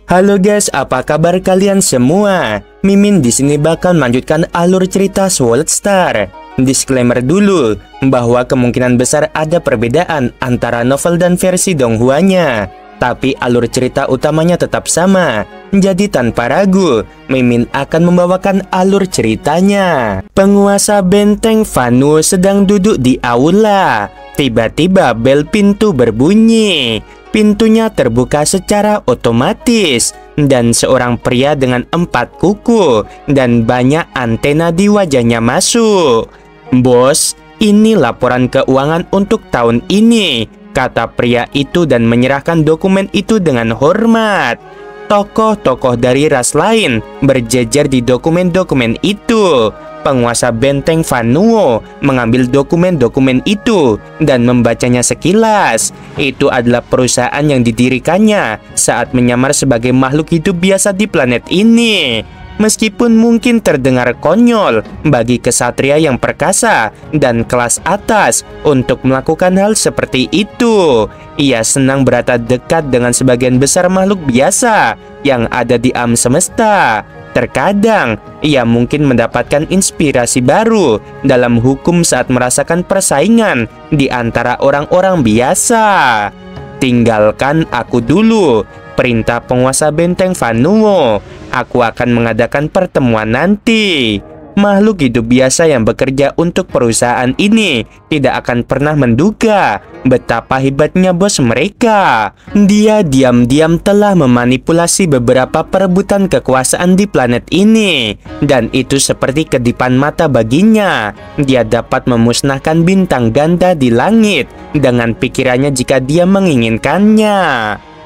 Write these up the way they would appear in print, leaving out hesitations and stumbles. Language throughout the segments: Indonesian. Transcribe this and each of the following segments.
Halo guys, apa kabar kalian semua? Mimin di sini bakal melanjutkan alur cerita Sword Star. Disclaimer dulu bahwa kemungkinan besar ada perbedaan antara novel dan versi Donghua-nya, tapi alur cerita utamanya tetap sama. Jadi tanpa ragu, Mimin akan membawakan alur ceritanya. Penguasa benteng Vanu sedang duduk di aula. Tiba-tiba bel pintu berbunyi. Pintunya terbuka secara otomatis dan seorang pria dengan 4 kuku dan banyak antena di wajahnya masuk. "Bos, ini laporan keuangan untuk tahun ini," kata pria itu dan menyerahkan dokumen itu dengan hormat. Tokoh-tokoh dari ras lain berjejer di dokumen-dokumen itu. Penguasa benteng Vanuo mengambil dokumen-dokumen itu dan membacanya sekilas. Itu adalah perusahaan yang didirikannya saat menyamar sebagai makhluk hidup biasa di planet ini. Meskipun mungkin terdengar konyol bagi kesatria yang perkasa dan kelas atas untuk melakukan hal seperti itu, ia senang berada dekat dengan sebagian besar makhluk biasa yang ada di alam semesta. Terkadang, ia mungkin mendapatkan inspirasi baru dalam hukum saat merasakan persaingan di antara orang-orang biasa. "Tinggalkan aku dulu," perintah penguasa benteng Vanuo. "Aku akan mengadakan pertemuan nanti." Makhluk hidup biasa yang bekerja untuk perusahaan ini tidak akan pernah menduga betapa hebatnya bos mereka. Dia diam-diam telah memanipulasi beberapa perebutan kekuasaan di planet ini, dan itu seperti kedipan mata baginya. Dia dapat memusnahkan bintang ganda di langit dengan pikirannya jika dia menginginkannya.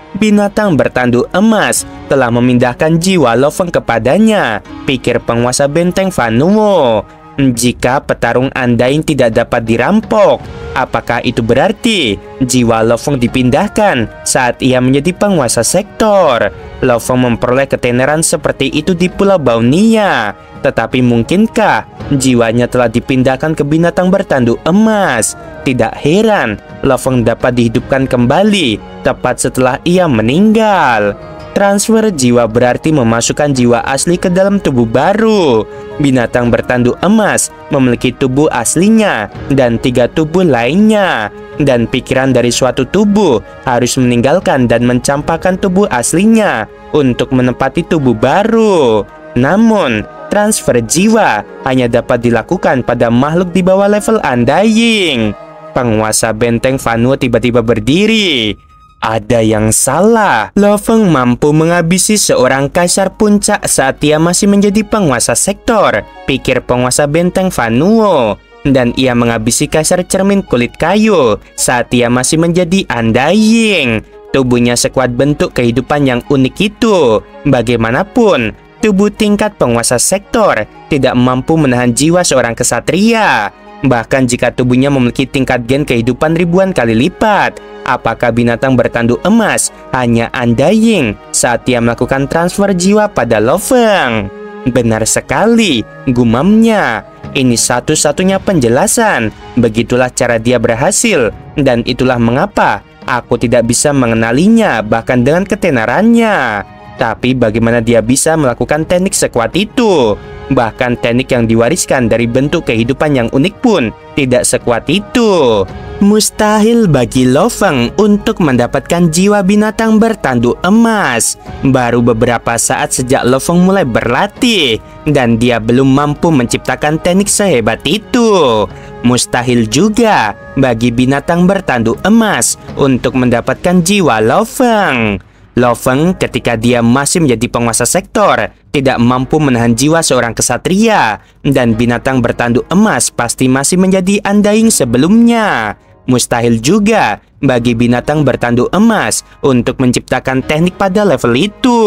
Binatang bertanduk emas telah memindahkan jiwa Lofeng kepadanya, pikir penguasa benteng Vanuo. Jika petarung Undying tidak dapat dirampok, apakah itu berarti jiwa Lofeng dipindahkan saat ia menjadi penguasa sektor? Lofeng memperoleh ketenaran seperti itu di Pulau Baunia, tetapi mungkinkah jiwanya telah dipindahkan ke binatang bertanduk emas? Tidak heran Lofeng dapat dihidupkan kembali tepat setelah ia meninggal. Transfer jiwa berarti memasukkan jiwa asli ke dalam tubuh baru. Binatang bertanduk emas memiliki tubuh aslinya dan 3 tubuh lainnya, dan pikiran dari suatu tubuh harus meninggalkan dan mencampakkan tubuh aslinya untuk menempati tubuh baru. Namun, transfer jiwa hanya dapat dilakukan pada makhluk di bawah level Undying. Penguasa benteng Vanuo tiba-tiba berdiri. Ada yang salah. Lofeng mampu menghabisi seorang kaisar puncak saat ia masih menjadi penguasa sektor, pikir penguasa benteng Vanuo. Dan ia menghabisi kaisar cermin kulit kayu saat ia masih menjadi Undying. Tubuhnya sekuat bentuk kehidupan yang unik itu. Bagaimanapun, tubuh tingkat penguasa sektor tidak mampu menahan jiwa seorang kesatria. Bahkan jika tubuhnya memiliki tingkat gen kehidupan ribuan kali lipat, apakah binatang bertanduk emas hanya Undying saat ia melakukan transfer jiwa pada Lofeng? Benar sekali, gumamnya. Ini satu-satunya penjelasan. Begitulah cara dia berhasil, dan itulah mengapa aku tidak bisa mengenalinya bahkan dengan ketenarannya. Tapi bagaimana dia bisa melakukan teknik sekuat itu? Bahkan teknik yang diwariskan dari bentuk kehidupan yang unik pun tidak sekuat itu. Mustahil bagi Lofeng untuk mendapatkan jiwa binatang bertanduk emas. Baru beberapa saat sejak Lofeng mulai berlatih, dan dia belum mampu menciptakan teknik sehebat itu. Mustahil juga bagi binatang bertanduk emas untuk mendapatkan jiwa Lofeng. Lofeng ketika dia masih menjadi penguasa sektor tidak mampu menahan jiwa seorang kesatria, dan binatang bertanduk emas pasti masih menjadi Undying sebelumnya. Mustahil juga bagi binatang bertanduk emas untuk menciptakan teknik pada level itu.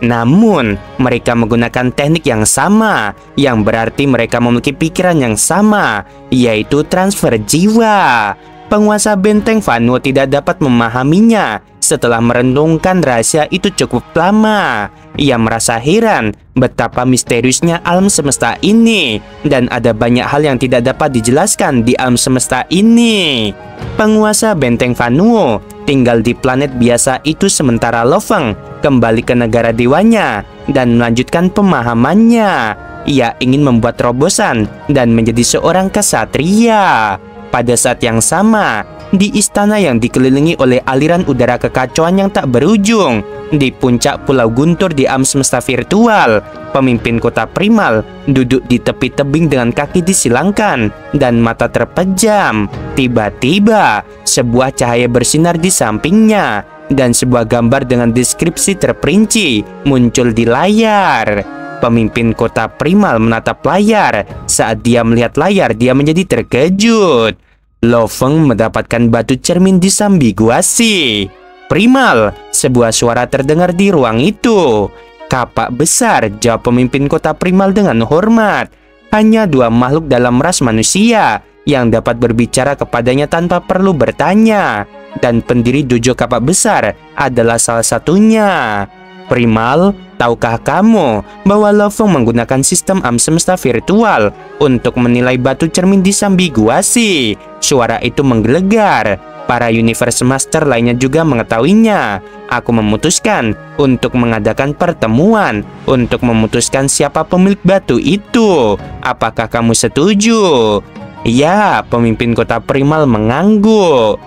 Namun, mereka menggunakan teknik yang sama, yang berarti mereka memiliki pikiran yang sama, yaitu transfer jiwa. Penguasa benteng Vanuo tidak dapat memahaminya setelah merenungkan rahasia itu cukup lama. Ia merasa heran betapa misteriusnya alam semesta ini, dan ada banyak hal yang tidak dapat dijelaskan di alam semesta ini. Penguasa benteng Vanuo tinggal di planet biasa itu, sementara Lo Feng kembali ke negara dewanya dan melanjutkan pemahamannya. Ia ingin membuat terobosan dan menjadi seorang kesatria. Pada saat yang sama, di istana yang dikelilingi oleh aliran udara kekacauan yang tak berujung, di puncak Pulau Guntur di alam semesta virtual, pemimpin kota primal duduk di tepi tebing dengan kaki disilangkan dan mata terpejam. Tiba-tiba, sebuah cahaya bersinar di sampingnya dan sebuah gambar dengan deskripsi terperinci muncul di layar. Pemimpin kota primal menatap layar. Saat dia melihat layar, dia menjadi terkejut. Lo Feng mendapatkan batu cermin disambiguasi. Primal, sebuah suara terdengar di ruang itu. Kapak besar, jawab pemimpin kota primal dengan hormat. Hanya dua makhluk dalam ras manusia yang dapat berbicara kepadanya tanpa perlu bertanya. Dan pendiri dojo kapak besar adalah salah satunya. Primal, tahukah kamu bahwa Lo Feng menggunakan sistem alam semesta virtual untuk menilai batu cermin disambiguasi? Suara itu menggelegar. Para Universe Master lainnya juga mengetahuinya. Aku memutuskan untuk mengadakan pertemuan untuk memutuskan siapa pemilik batu itu. Apakah kamu setuju? Ya, pemimpin kota primal mengangguk.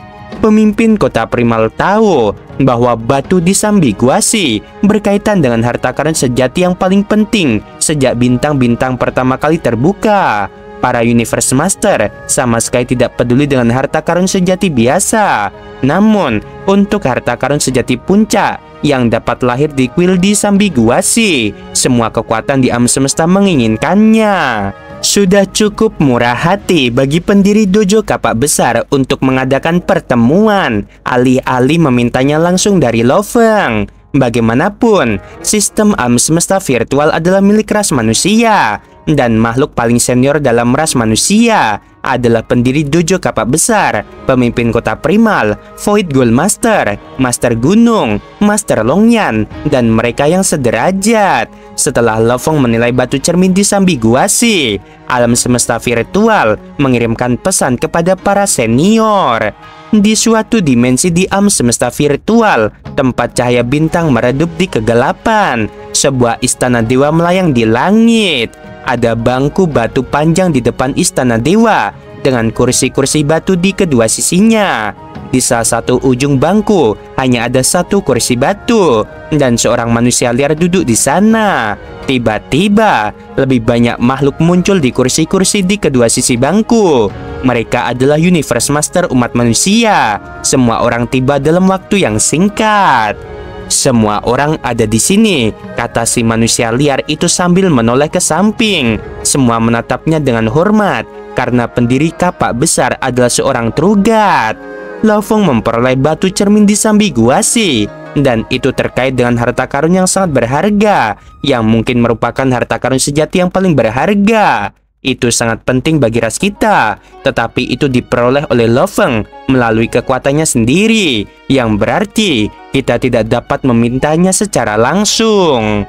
Pemimpin kota primal tahu bahwa batu disambiguasi berkaitan dengan harta karun sejati yang paling penting sejak bintang-bintang pertama kali terbuka. Para Universe Master sama sekali tidak peduli dengan harta karun sejati biasa. Namun, untuk harta karun sejati puncak yang dapat lahir di kuil disambiguasi, semua kekuatan di alam semesta menginginkannya. Sudah cukup murah hati bagi pendiri dojo kapak besar untuk mengadakan pertemuan, alih-alih memintanya langsung dari Lo Feng. Bagaimanapun, sistem alam semesta virtual adalah milik ras manusia, dan makhluk paling senior dalam ras manusia adalah pendiri dojo kapak besar, pemimpin kota primal, Void Gold Master, Master Gunung, Master Longyan, dan mereka yang sederajat. Setelah Lo Feng menilai batu cermin disambiguasi, alam semesta virtual mengirimkan pesan kepada para senior. Di suatu dimensi di alam semesta virtual, tempat cahaya bintang meredup di kegelapan, sebuah istana dewa melayang di langit. Ada bangku batu panjang di depan istana dewa dengan kursi-kursi batu di kedua sisinya. Di salah satu ujung bangku hanya ada satu kursi batu dan seorang manusia liar duduk di sana. Tiba-tiba, lebih banyak makhluk muncul di kursi-kursi di kedua sisi bangku. Mereka adalah Universe Master umat manusia. Semua orang tiba dalam waktu yang singkat. Semua orang ada di sini, kata si manusia liar itu sambil menoleh ke samping. Semua menatapnya dengan hormat karena pendiri kapak besar adalah seorang Trugat. Lo Feng memperoleh batu cermin disambiguasi, dan itu terkait dengan harta karun yang sangat berharga, yang mungkin merupakan harta karun sejati yang paling berharga. Itu sangat penting bagi ras kita, tetapi itu diperoleh oleh Lo Feng melalui kekuatannya sendiri, yang berarti kita tidak dapat memintanya secara langsung.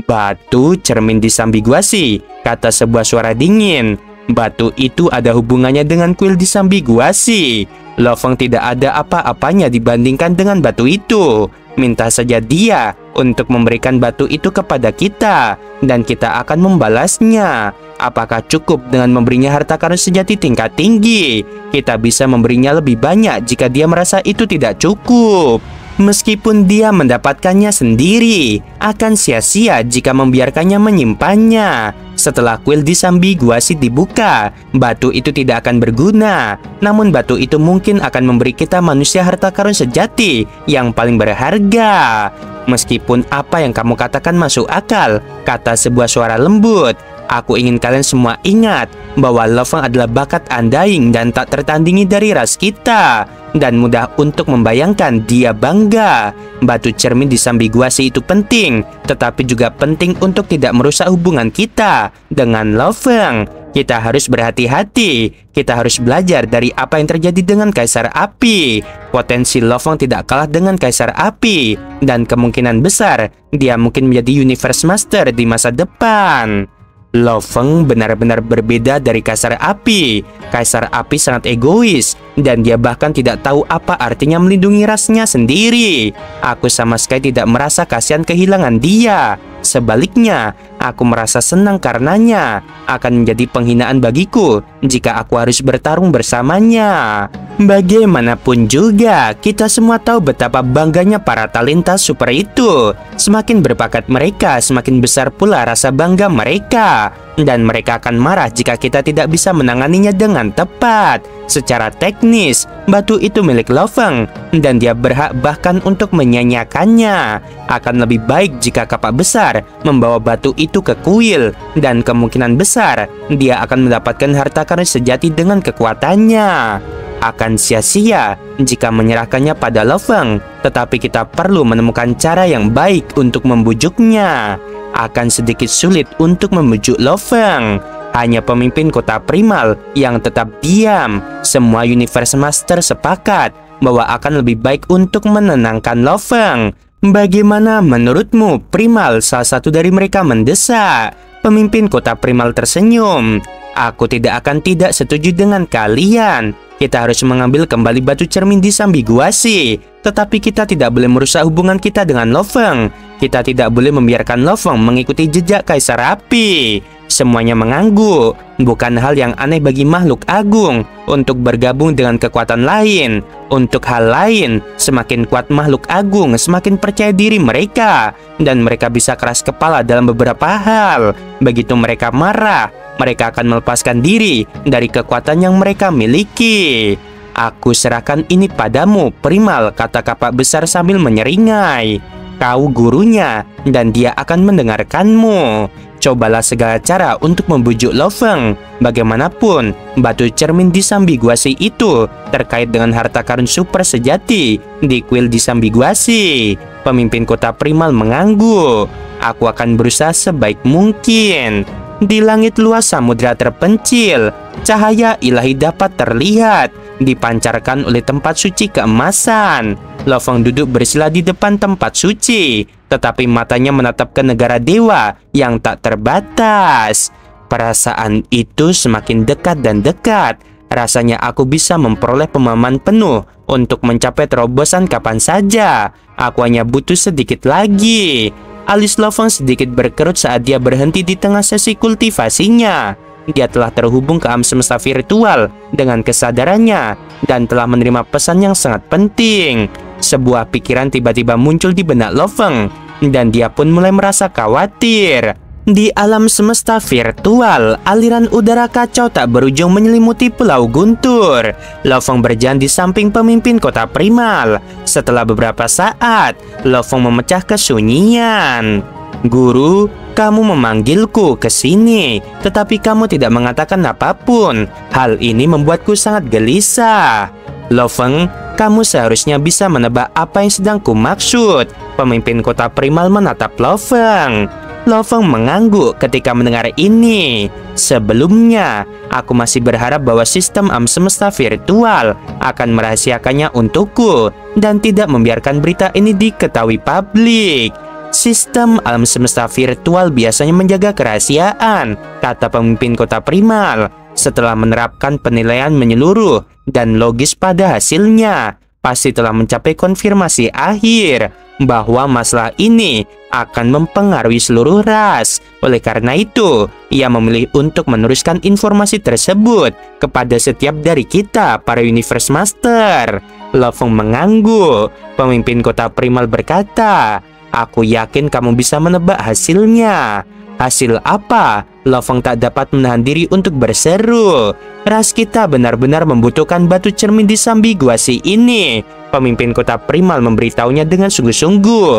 Batu cermin disambiguasi, kata sebuah suara dingin. Batu itu ada hubungannya dengan kuil disambiguasi. Lo Feng tidak ada apa-apanya dibandingkan dengan batu itu. Minta saja dia untuk memberikan batu itu kepada kita, dan kita akan membalasnya. Apakah cukup dengan memberinya harta karun sejati tingkat tinggi? Kita bisa memberinya lebih banyak jika dia merasa itu tidak cukup. Meskipun dia mendapatkannya sendiri, akan sia-sia jika membiarkannya menyimpannya. Setelah kuil disambiguasi dibuka, batu itu tidak akan berguna. Namun batu itu mungkin akan memberi kita manusia harta karun sejati yang paling berharga. Meskipun apa yang kamu katakan masuk akal, kata sebuah suara lembut. Aku ingin kalian semua ingat bahwa Lo Feng adalah bakat undying dan tak tertandingi dari ras kita, dan mudah untuk membayangkan dia bangga. Batu cermin disambiguasi itu penting, tetapi juga penting untuk tidak merusak hubungan kita dengan Lo Feng. Kita harus berhati-hati. Kita harus belajar dari apa yang terjadi dengan Kaisar Api. Potensi Lo Feng tidak kalah dengan Kaisar Api, dan kemungkinan besar dia mungkin menjadi Universe Master di masa depan. Lo Feng benar-benar berbeda dari Kaisar Api. Kaisar Api sangat egois, dan dia bahkan tidak tahu apa artinya melindungi rasnya sendiri. Aku sama sekali tidak merasa kasihan kehilangan dia. Sebaliknya, aku merasa senang karenanya. Akan menjadi penghinaan bagiku jika aku harus bertarung bersamanya. Bagaimanapun juga, kita semua tahu betapa bangganya para talenta super itu. Semakin berbakat mereka, semakin besar pula rasa bangga mereka. Dan mereka akan marah jika kita tidak bisa menanganinya dengan tepat. Secara teknis, batu itu milik Lo Feng, dan dia berhak bahkan untuk menyanyiakannya. Akan lebih baik jika kapak besar membawa batu itu ke kuil, dan kemungkinan besar dia akan mendapatkan harta karun sejati dengan kekuatannya. Akan sia-sia jika menyerahkannya pada Lo Feng, tetapi kita perlu menemukan cara yang baik untuk membujuknya. Akan sedikit sulit untuk membujuk Lo Feng. Hanya pemimpin kota primal yang tetap diam. Semua Universe Master sepakat bahwa akan lebih baik untuk menenangkan Lo Feng. Bagaimana menurutmu, Primal? Salah satu dari mereka mendesak. Pemimpin kota primal tersenyum. Aku tidak akan tidak setuju dengan kalian. Kita harus mengambil kembali batu cermin disambiguasi. Tetapi kita tidak boleh merusak hubungan kita dengan Lo Feng. Kita tidak boleh membiarkan Lo Feng mengikuti jejak Kaisar Api. Semuanya mengangguk. Bukan hal yang aneh bagi makhluk agung untuk bergabung dengan kekuatan lain. Untuk hal lain, semakin kuat makhluk agung, semakin percaya diri mereka. Dan mereka bisa keras kepala dalam beberapa hal. Begitu mereka marah, mereka akan melepaskan diri dari kekuatan yang mereka miliki. Aku serahkan ini padamu, Primal, kata kapak besar sambil menyeringai. Kau gurunya, dan dia akan mendengarkanmu. Cobalah segala cara untuk membujuk Lo Feng. Bagaimanapun, batu cermin disambiguasi itu terkait dengan harta karun super sejati di kuil disambiguasi. Pemimpin kota primal mengangguk. Aku akan berusaha sebaik mungkin. Di langit luas samudera terpencil, cahaya ilahi dapat terlihat, dipancarkan oleh tempat suci keemasan. Lo Feng duduk bersila di depan tempat suci, tetapi matanya menatap ke negara dewa yang tak terbatas. Perasaan itu semakin dekat dan dekat. Rasanya aku bisa memperoleh pemahaman penuh untuk mencapai terobosan kapan saja. Aku hanya butuh sedikit lagi. Alis Lo Feng sedikit berkerut saat dia berhenti di tengah sesi kultivasinya. Dia telah terhubung ke alam semesta virtual dengan kesadarannya dan telah menerima pesan yang sangat penting. Sebuah pikiran tiba-tiba muncul di benak Lo Feng, dan dia pun mulai merasa khawatir. Di alam semesta virtual, aliran udara kacau tak berujung menyelimuti Pulau Guntur. Lo Feng berjalan di samping pemimpin kota primal. Setelah beberapa saat, Lo Feng memecah kesunyian. Guru, kamu memanggilku ke sini, tetapi kamu tidak mengatakan apapun. Hal ini membuatku sangat gelisah. Lo Feng, kamu seharusnya bisa menebak apa yang sedang kumaksud. Pemimpin kota primal menatap Lo Feng. Lo Feng mengangguk ketika mendengar ini. Sebelumnya, aku masih berharap bahwa sistem alam semesta virtual akan merahasiakannya untukku dan tidak membiarkan berita ini diketahui publik. Sistem alam semesta virtual biasanya menjaga kerahasiaan, kata pemimpin kota primal. Setelah menerapkan penilaian menyeluruh dan logis pada hasilnya, pasti telah mencapai konfirmasi akhir bahwa masalah ini akan mempengaruhi seluruh ras. Oleh karena itu, ia memilih untuk meneruskan informasi tersebut kepada setiap dari kita, para Universe Master. Lo Feng mengangguk. Pemimpin kota primal berkata, aku yakin kamu bisa menebak hasilnya. Hasil apa? Lo Feng tak dapat menahan diri untuk berseru. Ras kita benar-benar membutuhkan batu cermin disambiguasi ini. Pemimpin kota primal memberitahunya dengan sungguh-sungguh.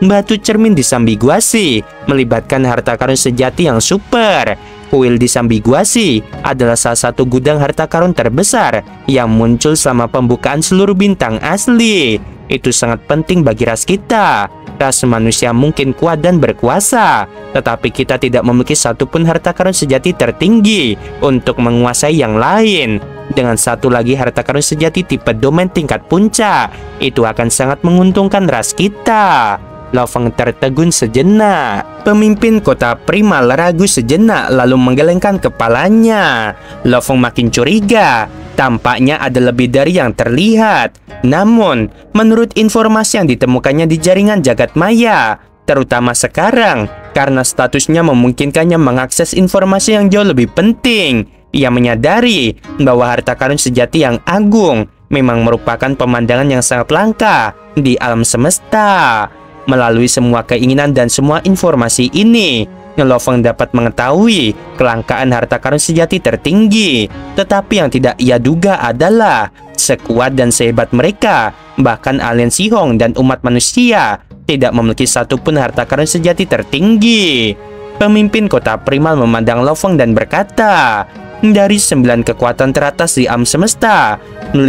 Batu cermin disambiguasi melibatkan harta karun sejati yang super. Kuil disambiguasi adalah salah satu gudang harta karun terbesar yang muncul selama pembukaan seluruh bintang asli. Itu sangat penting bagi ras kita. Ras manusia mungkin kuat dan berkuasa, tetapi kita tidak memiliki satupun harta karun sejati tertinggi untuk menguasai yang lain. Dengan satu lagi harta karun sejati tipe domain tingkat puncak, itu akan sangat menguntungkan ras kita. Lo Feng tertegun sejenak. Pemimpin kota Primal ragu sejenak lalu menggelengkan kepalanya. Lo Feng makin curiga. Tampaknya ada lebih dari yang terlihat. Namun, menurut informasi yang ditemukannya di jaringan jagat maya, terutama sekarang, karena statusnya memungkinkannya mengakses informasi yang jauh lebih penting, ia menyadari bahwa harta karun sejati yang agung memang merupakan pemandangan yang sangat langka di alam semesta. Melalui semua keinginan dan semua informasi ini, Lo Feng dapat mengetahui kelangkaan harta karun sejati tertinggi. Tetapi yang tidak ia duga adalah sekuat dan sehebat mereka, bahkan alien Sihong dan umat manusia tidak memiliki satupun harta karun sejati tertinggi. Pemimpin kota Primal memandang Lo Feng dan berkata, dari 9 kekuatan teratas di alam semesta, 5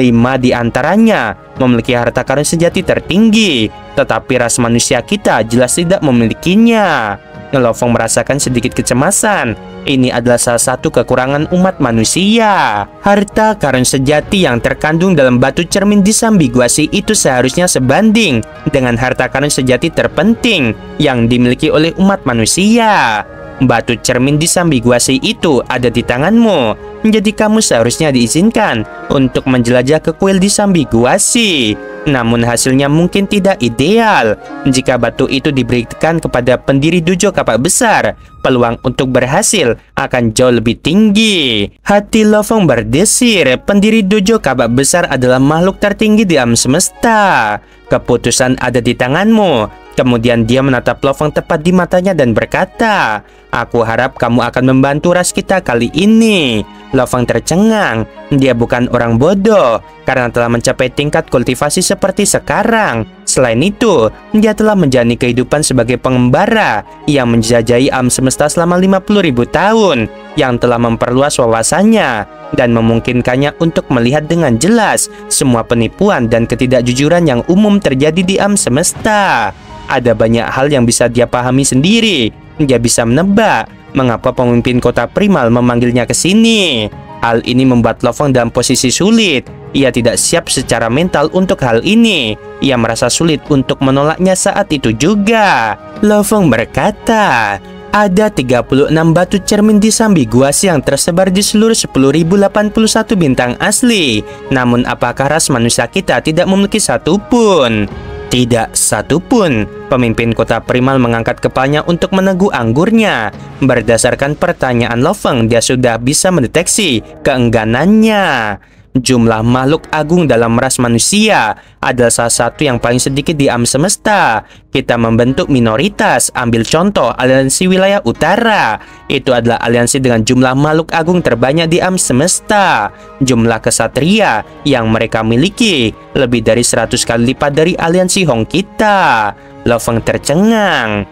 di antaranya memiliki harta karun sejati tertinggi, tetapi ras manusia kita jelas tidak memilikinya. Lo Feng merasakan sedikit kecemasan. Ini adalah salah satu kekurangan umat manusia. Harta karun sejati yang terkandung dalam batu cermin di Sambiguasi itu seharusnya sebanding dengan harta karun sejati terpenting yang dimiliki oleh umat manusia. Batu cermin di Sambiguasi itu ada di tanganmu, jadi kamu seharusnya diizinkan untuk menjelajah ke kuil di Sambiguasi. Namun hasilnya mungkin tidak ideal. Jika batu itu diberikan kepada pendiri dojo kapak besar, peluang untuk berhasil akan jauh lebih tinggi. Hati Lo Feng berdesir. Pendiri dojo kapak besar adalah makhluk tertinggi di alam semesta. Keputusan ada di tanganmu. Kemudian dia menatap Lo Feng tepat di matanya dan berkata, aku harap kamu akan membantu ras kita kali ini. Lo Feng tercengang. Dia bukan orang bodoh karena telah mencapai tingkat kultivasi seperti sekarang. Selain itu, dia telah menjalani kehidupan sebagai pengembara yang menjajahi alam semesta selama 50.000 tahun, yang telah memperluas wawasannya dan memungkinkannya untuk melihat dengan jelas semua penipuan dan ketidakjujuran yang umum terjadi di alam semesta. Ada banyak hal yang bisa dia pahami sendiri. Dia bisa menebak mengapa pemimpin kota Primal memanggilnya ke sini. Hal ini membuat Lo Feng dalam posisi sulit. Ia tidak siap secara mental untuk hal ini. Ia merasa sulit untuk menolaknya saat itu juga. Lo Feng berkata, ada 36 batu cermin di Sambiguasi yang tersebar di seluruh 10.081 bintang asli. Namun apakah ras manusia kita tidak memiliki satupun? Tidak satupun. Pemimpin kota Primal mengangkat kepalanya untuk meneguk anggurnya. Berdasarkan pertanyaan Lo Feng, dia sudah bisa mendeteksi keengganannya. Jumlah makhluk agung dalam ras manusia adalah salah satu yang paling sedikit di alam semesta. Kita membentuk minoritas. Ambil contoh aliansi wilayah utara. Itu adalah aliansi dengan jumlah makhluk agung terbanyak di alam semesta. Jumlah kesatria yang mereka miliki lebih dari 100 kali lipat dari aliansi Hong kita. Lo Feng tercengang.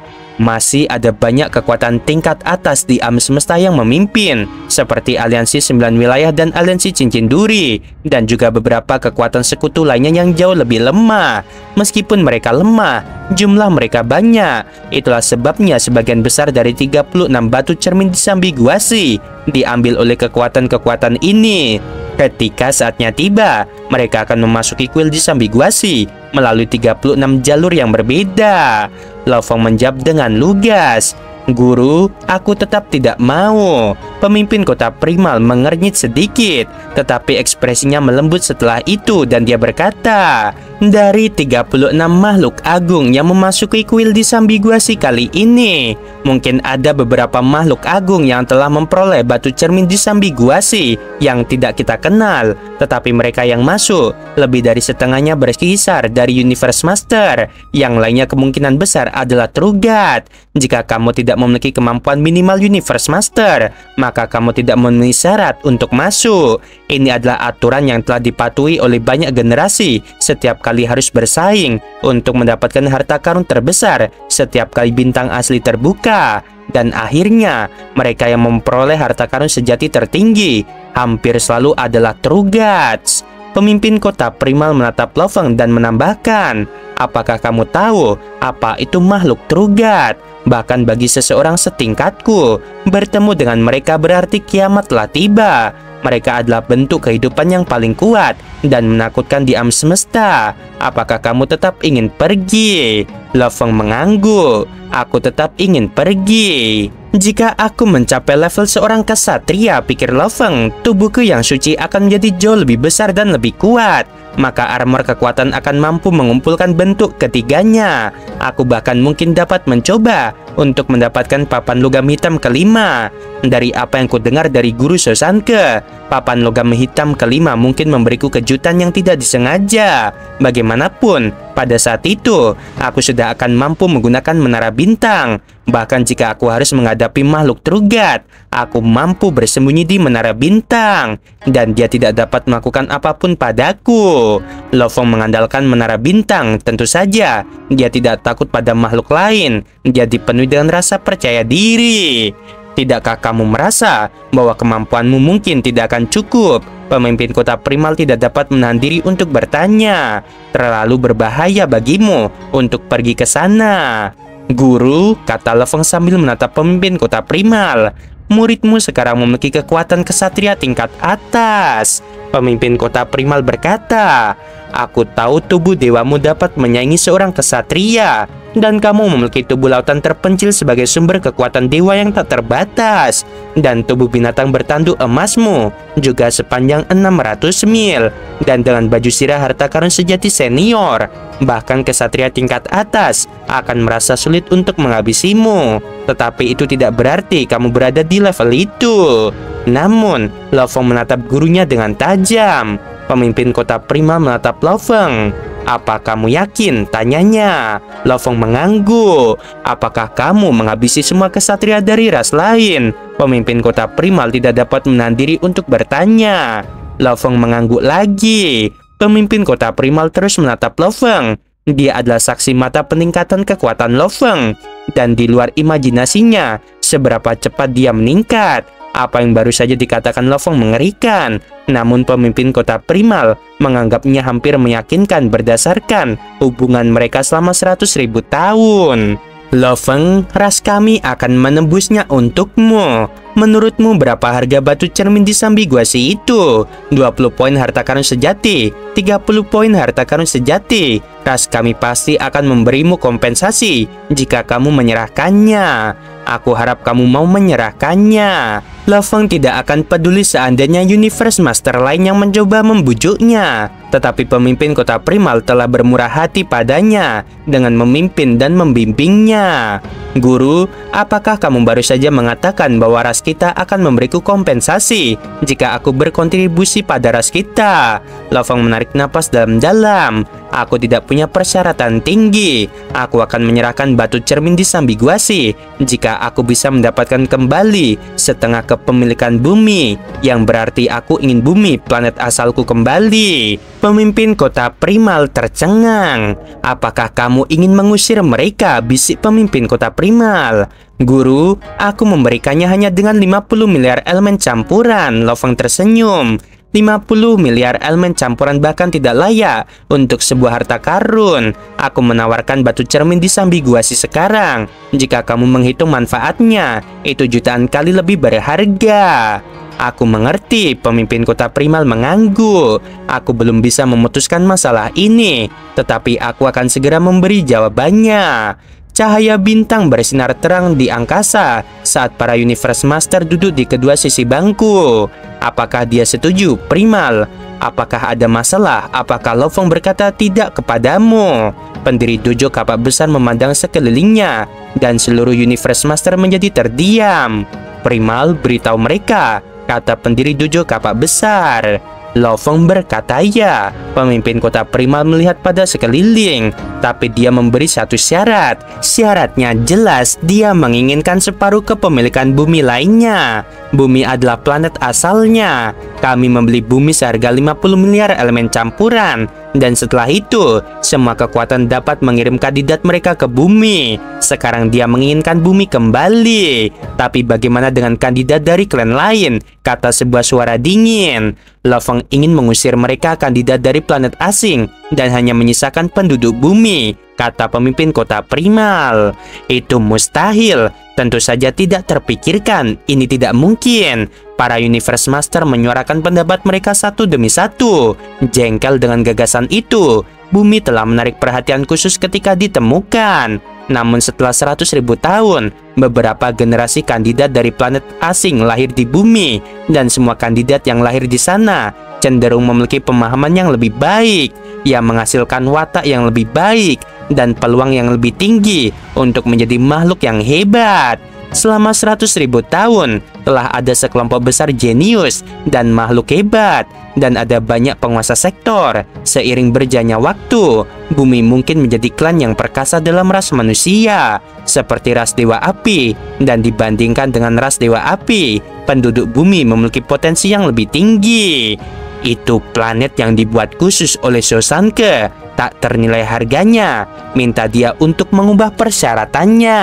Masih ada banyak kekuatan tingkat atas di alam semesta yang memimpin, seperti aliansi 9 wilayah dan aliansi cincin duri, dan juga beberapa kekuatan sekutu lainnya yang jauh lebih lemah. Meskipun mereka lemah, jumlah mereka banyak. Itulah sebabnya sebagian besar dari 36 batu cermin di Sambiguasi diambil oleh kekuatan-kekuatan ini. Ketika saatnya tiba, mereka akan memasuki kuil di Sambiguasi melalui 36 jalur yang berbeda. Lo Feng menjawab dengan lugas, Guru, aku tetap tidak mau. Pemimpin kota Primal mengernyit sedikit, tetapi ekspresinya melembut setelah itu dan dia berkata, dari 36 makhluk agung yang memasuki kuil di Sambiguasi kali ini, mungkin ada beberapa makhluk agung yang telah memperoleh batu cermin di Sambiguasi yang tidak kita kenal, tetapi mereka yang masuk, lebih dari setengahnya berkisar dari Universe Master. Yang lainnya kemungkinan besar adalah True God. Jika kamu tidak memiliki kemampuan minimal Universe Master, maka kamu tidak memenuhi syarat untuk masuk. Ini adalah aturan yang telah dipatuhi oleh banyak generasi. Setiap kali harus bersaing untuk mendapatkan harta karun terbesar setiap kali bintang asli terbuka. Dan akhirnya, mereka yang memperoleh harta karun sejati tertinggi hampir selalu adalah True Gods. Pemimpin kota Primal menatap Lo Feng dan menambahkan, Apakah kamu tahu apa itu makhluk Trugat? Bahkan bagi seseorang setingkatku, bertemu dengan mereka berarti kiamat telah tiba. Mereka adalah bentuk kehidupan yang paling kuat dan menakutkan di alam semesta. Apakah kamu tetap ingin pergi? Lo Feng mengangguk. Aku tetap ingin pergi. Jika aku mencapai level seorang kesatria, pikir Lo Feng, tubuhku yang suci akan menjadi jauh lebih besar dan lebih kuat. Maka armor kekuatan akan mampu mengumpulkan bentuk ketiganya. Aku bahkan mungkin dapat mencoba untuk mendapatkan papan logam hitam kelima. Dari apa yang kudengar dari guru Sosanke, papan logam hitam kelima mungkin memberiku kejutan yang tidak disengaja. Bagaimanapun, pada saat itu, aku sudah akan mampu menggunakan menara bintang. Bahkan jika aku harus menghadapi makhluk Trugat, aku mampu bersembunyi di menara bintang. Dan dia tidak dapat melakukan apapun padaku. Lo Feng mengandalkan menara bintang, tentu saja. Dia tidak takut pada makhluk lain. Dia dipenuhi dengan rasa percaya diri. Tidakkah kamu merasa bahwa kemampuanmu mungkin tidak akan cukup? Pemimpin kota primal tidak dapat menahan diri untuk bertanya. Terlalu berbahaya bagimu untuk pergi ke sana. Guru, kata Lo Feng sambil menatap pemimpin kota primal. Muridmu sekarang memiliki kekuatan kesatria tingkat atas. Pemimpin kota primal berkata, aku tahu tubuh dewamu dapat menyaingi seorang kesatria. Dan kamu memiliki tubuh lautan terpencil sebagai sumber kekuatan dewa yang tak terbatas. Dan tubuh binatang bertanduk emasmu juga sepanjang 600 mil. Dan dengan baju sirah harta karun sejati senior, bahkan kesatria tingkat atas akan merasa sulit untuk menghabisimu. Tetapi itu tidak berarti kamu berada di level itu. Namun, Lo Feng menatap gurunya dengan tajam. Pemimpin kota primal menatap Lo Feng. Apa kamu yakin? Tanyanya. Lo Feng mengangguk. Apakah kamu menghabisi semua kesatria dari ras lain? Pemimpin kota primal tidak dapat menahan diri untuk bertanya. Lo Feng mengangguk lagi. Pemimpin kota primal terus menatap Lo Feng. Dia adalah saksi mata peningkatan kekuatan Lo Feng. Dan di luar imajinasinya, seberapa cepat dia meningkat. Apa yang baru saja dikatakan Lo Feng mengerikan. Namun pemimpin kota primal menganggapnya hampir meyakinkan berdasarkan hubungan mereka selama 100.000 tahun. Lo Feng, ras kami akan menembusnya untukmu. Menurutmu berapa harga batu cermin di Sambi Guasi itu? 20 poin harta karun sejati, 30 poin harta karun sejati. Ras kami pasti akan memberimu kompensasi jika kamu menyerahkannya. Aku harap kamu mau menyerahkannya. Lo Feng tidak akan peduli seandainya Universe Master lain yang mencoba membujuknya. Tetapi pemimpin kota primal telah bermurah hati padanya dengan memimpin dan membimbingnya. Guru, apakah kamu baru saja mengatakan bahwa ras kita akan memberiku kompensasi jika aku berkontribusi pada ras kita? Lo Feng menarik napas dalam-dalam. Aku tidak punya persyaratan tinggi. Aku akan menyerahkan batu cermin di Sambi Guasi jika aku bisa mendapatkan kembali setengah kepemilikan bumi, yang berarti aku ingin bumi planet asalku kembali. Pemimpin kota primal tercengang. Apakah kamu ingin mengusir mereka? Bisik pemimpin kota primal. Guru, aku memberikannya hanya dengan 50 miliar elemen campuran. Lo Feng tersenyum. 50 miliar elemen campuran bahkan tidak layak untuk sebuah harta karun. Aku menawarkan batu cermin di Sambi Guasi sekarang. Jika kamu menghitung manfaatnya, itu jutaan kali lebih berharga. Aku mengerti, pemimpin kota primal mengangguk. Aku belum bisa memutuskan masalah ini, tetapi aku akan segera memberi jawabannya. Cahaya bintang bersinar terang di angkasa saat para Universe Master duduk di kedua sisi bangku. Apakah dia setuju, Primal? Apakah ada masalah? Apakah Lo Feng berkata tidak kepadamu? Pendiri dojo kapak besar memandang sekelilingnya, dan seluruh Universe Master menjadi terdiam. Primal, beritahu mereka, kata pendiri dojo kapak besar. Lo Feng berkata ya. Pemimpin kota primal melihat pada sekeliling, tapi dia memberi satu syarat. Syaratnya jelas, dia menginginkan separuh kepemilikan bumi lainnya. Bumi adalah planet asalnya. Kami membeli bumi seharga 50 miliar elemen campuran. Dan setelah itu, semua kekuatan dapat mengirim kandidat mereka ke bumi. Sekarang dia menginginkan bumi kembali. Tapi bagaimana dengan kandidat dari klan lain? Kata sebuah suara dingin. Lo Feng ingin mengusir mereka kandidat dari planet asing dan hanya menyisakan penduduk bumi, kata pemimpin kota primal. Itu mustahil. Tentu saja tidak terpikirkan. Ini tidak mungkin. Para Universe Master menyuarakan pendapat mereka satu demi satu. Jengkel dengan gagasan itu, bumi telah menarik perhatian khusus ketika ditemukan. Namun setelah 100.000 tahun, beberapa generasi kandidat dari planet asing lahir di bumi, dan semua kandidat yang lahir di sana cenderung memiliki pemahaman yang lebih baik, yang menghasilkan watak yang lebih baik, dan peluang yang lebih tinggi untuk menjadi makhluk yang hebat. Selama 100.000 tahun, telah ada sekelompok besar jenius dan makhluk hebat, dan ada banyak penguasa sektor. Seiring berjalannya waktu, bumi mungkin menjadi klan yang perkasa dalam ras manusia, seperti ras Dewa Api, dan dibandingkan dengan ras Dewa Api, penduduk bumi memiliki potensi yang lebih tinggi. Itu planet yang dibuat khusus oleh Sosanke, tak ternilai harganya. Minta dia untuk mengubah persyaratannya.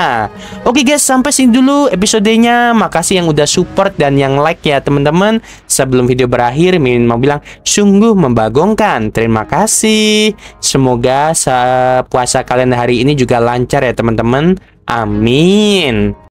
Oke guys, sampai sini dulu episodenya. Makasih yang udah support dan yang like ya teman-teman. Sebelum video berakhir, Mimin mau bilang sungguh membagongkan. Terima kasih. Semoga puasa kalian hari ini juga lancar ya teman-teman. Amin.